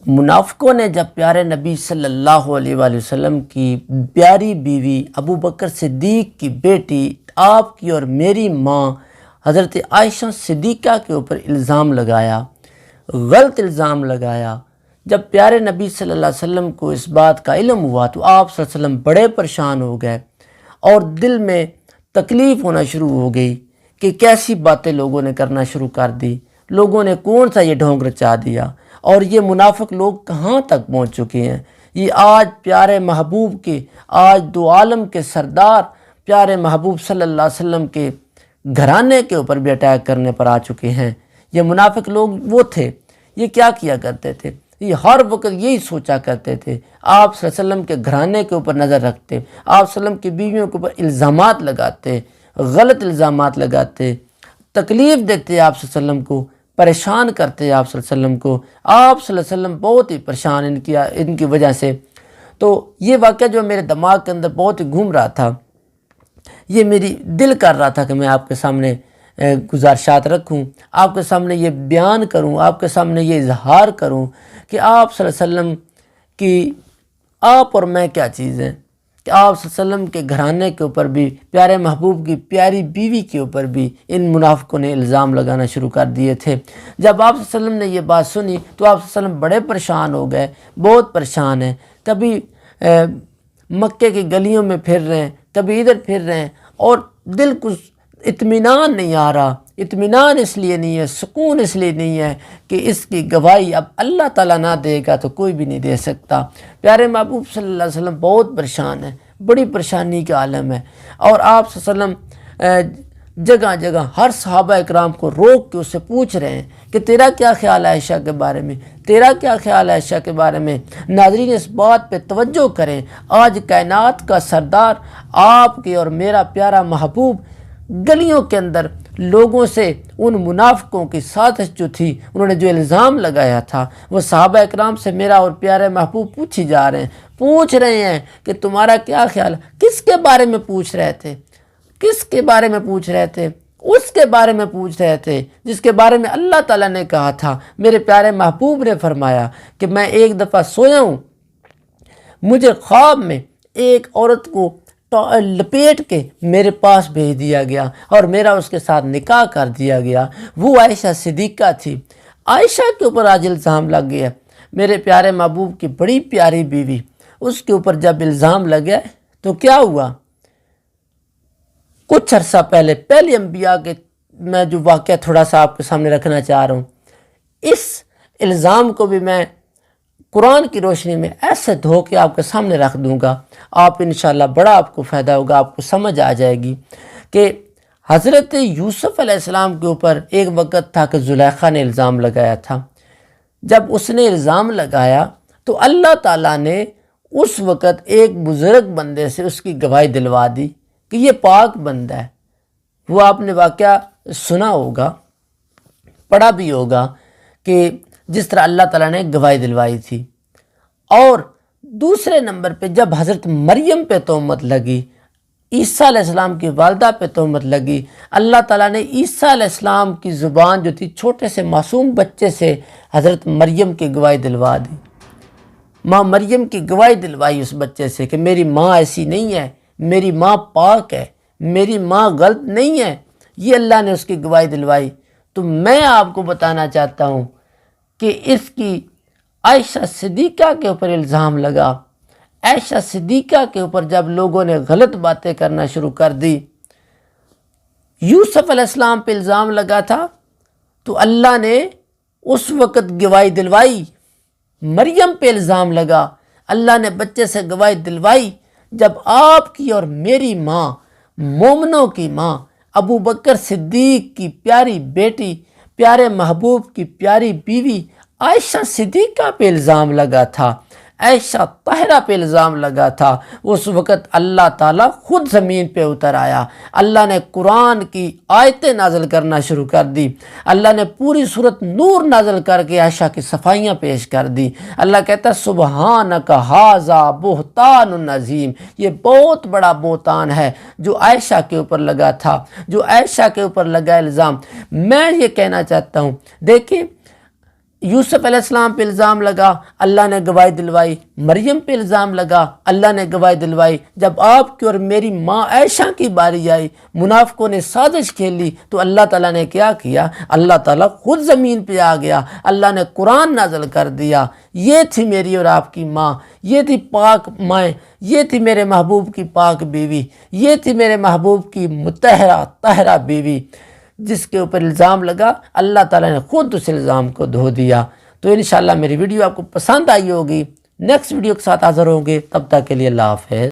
منافقوں نے جب پیارے نبی صلی اللہ علیہ وآلہ وسلم کی پیاری بیوی ابو بکر صدیق کی بیٹی آپ کی اور میری ماں حضرت عائشہ صدیقہ کے اوپر الزام لگایا، غلط الزام لگایا، جب پیارے نبی صلی اللہ علیہ وسلم کو اس بات کا علم ہوا تو آپ صلی اللہ علیہ وسلم بڑے پریشان ہو گئے اور دل میں تکلیف ہونا شروع ہو گئی کہ کیسی باتیں لوگوں نے کرنا شروع کر دی، لوگوں نے کون سا یہ ڈھونگ رچا دیا، اور یہ منافق لوگ کہاں تک پہنچ چکے ہیں۔ یہ آج پیارے محبوب کے، آج دو عالم کے سردار پیارے محبوب صلی اللہ علیہ وسلم کے گھرانے کے اوپر بھی اٹیک کرنے پر آ چکے ہیں۔ یہ منافق لوگ وہ تھے، یہ کیا کیا کرتے تھے، یہ ہر وقت یہی سوچا کرتے تھے، آپ صلی اللہ علیہ وسلم کے گھرانے کے اوپر نظر رکھتے، آپ صلی اللہ علیہ وسلم کی بیویوں کے اوپر الزامات لگاتے، غلط الزامات لگاتے، تکلیف دیتے آپ صلی اللہ علیہ وسلم کو، پریشان کرتے آپ صلی اللہ علیہ وسلم کو۔ آپ صلی اللہ علیہ وسلم بہت ہی پریشان ان کی وجہ سے۔ تو یہ واقعہ جو میرے دماغ کے اندر بہت ہی گھوم رہا تھا، یہ میری دل کر رہا تھا کہ میں آپ کے سامنے گزارشات رکھوں، آپ کے سامنے یہ بیان کروں، آپ کے سامنے یہ اظہار کروں کہ آپ صلی اللہ علیہ وسلم کی، آپ اور میں کیا چیز ہیں، کہ آپ صلی اللہ علیہ وسلم کے گھرانے کے اوپر بھی، پیارے محبوب کی پیاری بیوی کے اوپر بھی ان منافقوں نے الزام لگانا شروع کر دیے تھے۔ جب آپ صلی اللہ علیہ وسلم نے یہ بات سنی تو آپ صلی اللہ علیہ وسلم بڑے پریشان ہو گئے، بہت پریشان ہیں، کبھی مکے کی گلیوں میں پھر رہے ہیں، کبھی ادھر پھر رہے ہیں، اور دل کو اطمینان نہیں آ رہا۔ اطمینان اس لیے نہیں ہے، سکون اس لیے نہیں ہے کہ اس کی گواہی اب اللہ تعالیٰ نہ دے گا تو کوئی بھی نہیں دے سکتا۔ پیارے محبوب صلی اللہ علیہ وسلم بہت پریشان ہیں، بڑی پریشانی کا عالم ہے، اور آپ صلی اللہ علیہ وسلم جگہ جگہ ہر صحابہ اکرام کو روک کے اس سے پوچھ رہے ہیں کہ تیرا کیا خیال ہے عائشہ کے بارے میں، تیرا کیا خیال ہے عائشہ کے بارے میں۔ ناظرین اس بات پہ توجہ کریں، آج کائنات کا سردار آپ کے اور میرا پیارا محبوب گلیوں کے اندر لوگوں سے ان منافقوں کی سازش جو تھی، انہوں نے جو الزام لگایا تھا، وہ صحابہ اکرام سے میرا اور پیارے محبوب پوچھی جا رہے ہیں، پوچھ رہے ہیں کہ تمہارا کیا خیال ہے۔ کس کے بارے میں پوچھ رہے تھے؟ کس کے بارے میں پوچھ رہے تھے؟ اس کے بارے میں پوچھ رہے تھے جس کے بارے میں اللہ تعالیٰ نے کہا تھا، میرے پیارے محبوب نے فرمایا کہ میں ایک دفعہ سویا ہوں، مجھے خواب میں ایک عورت کو لپیٹ کے میرے پاس بھیج دیا گیا اور میرا اس کے ساتھ نکاح کر دیا گیا، وہ عائشہ صدیقہ تھی۔ عائشہ کے اوپر آج الزام لگ گیا، میرے پیارے محبوب کی بڑی پیاری بیوی، اس کے اوپر جب الزام لگا تو کیا ہوا؟ کچھ عرصہ پہلے انبیاء کے میں جو واقعہ تھوڑا سا آپ کے سامنے رکھنا چاہ رہا ہوں، اس الزام کو بھی میں قرآن کی روشنی میں ایسے دھو کے آپ کے سامنے رکھ دوں گا، آپ انشاءاللہ بڑا آپ کو فائدہ ہوگا، آپ کو سمجھ آ جائے گی کہ حضرت یوسف علیہ السلام کے اوپر ایک وقت تھا کہ زلیخا نے الزام لگایا تھا۔ جب اس نے الزام لگایا تو اللہ تعالیٰ نے اس وقت ایک بزرگ بندے سے اس کی گواہی دلوا دی کہ یہ پاک بندہ ہے۔ وہ آپ نے واقعہ سنا ہوگا، پڑھا بھی ہوگا کہ جس طرح اللہ تعالیٰ نے گواہی دلوائی تھی۔ اور دوسرے نمبر پہ جب حضرت مریم پہ تہمت لگی، عیسیٰ علیہ السلام کی والدہ پہ تہمت لگی، اللہ تعالیٰ نے عیسیٰ علیہ السلام کی زبان جو تھی چھوٹے سے معصوم بچے سے حضرت مریم کی گواہی دلوا دی۔ ماں مریم کی گواہی دلوائی اس بچے سے کہ میری ماں ایسی نہیں ہے، میری ماں پاک ہے، میری ماں غلط نہیں ہے، یہ اللہ نے اس کی گواہی دلوائی۔ تو میں آپ کو بتانا چاہتا ہوں کہ اس کی عائشہ صدیقہ کے اوپر الزام لگا، عائشہ صدیقہ کے اوپر جب لوگوں نے غلط باتیں کرنا شروع کر دی، یوسف علیہ السلام پہ الزام لگا تھا تو اللہ نے اس وقت گواہی دلوائی، مریم پہ الزام لگا، اللہ نے بچے سے گواہی دلوائی جب آپ کی اور میری ماں، مومنوں کی ماں، ابو بکر صدیق کی پیاری بیٹی، پیارے محبوب کی پیاری بیوی عائشہ صدیقہ پہ الزام لگا تھا، عائشہ طاہرہ پہ الزام لگا تھا، اس وقت اللہ تعالیٰ خود زمین پہ اتر آیا، اللہ نے قرآن کی آیتیں نازل کرنا شروع کر دی، اللہ نے پوری سورۃ نور نازل کر کے عائشہ کی صفائیاں پیش کر دی۔ اللہ کہتا ہے سبحانک ھذا بہتان عظیم، یہ بہت بڑا بہتان ہے جو عائشہ کے اوپر لگا تھا، جو عائشہ کے اوپر لگا الزام۔ میں یہ کہنا چاہتا ہوں، دیکھیں یوسف علیہ السلام پہ الزام لگا، اللہ نے گواہی دلوائی، مریم پہ الزام لگا، اللہ نے گواہی دلوائی۔ جب آپ کی اور میری ماں عائشہ کی باری آئی، منافقوں نے سازش کھیلی تو اللہ تعالیٰ نے کیا کیا؟ اللہ تعالیٰ خود زمین پہ آ گیا، اللہ نے قرآن نازل کر دیا۔ یہ تھی میری اور آپ کی ماں، یہ تھی پاک مائیں، یہ تھی میرے محبوب کی پاک بیوی، یہ تھی میرے محبوب کی مطہرہ طاہرہ بیوی، جس کے اوپر الزام لگا اللہ تعالیٰ نے خود اس الزام کو دھو دیا۔ تو انشاءاللہ میری ویڈیو آپ کو پسند آئی ہوگی، نیکسٹ ویڈیو کے ساتھ حاضر ہوں گے، تب تک کے لیے اللہ حافظ۔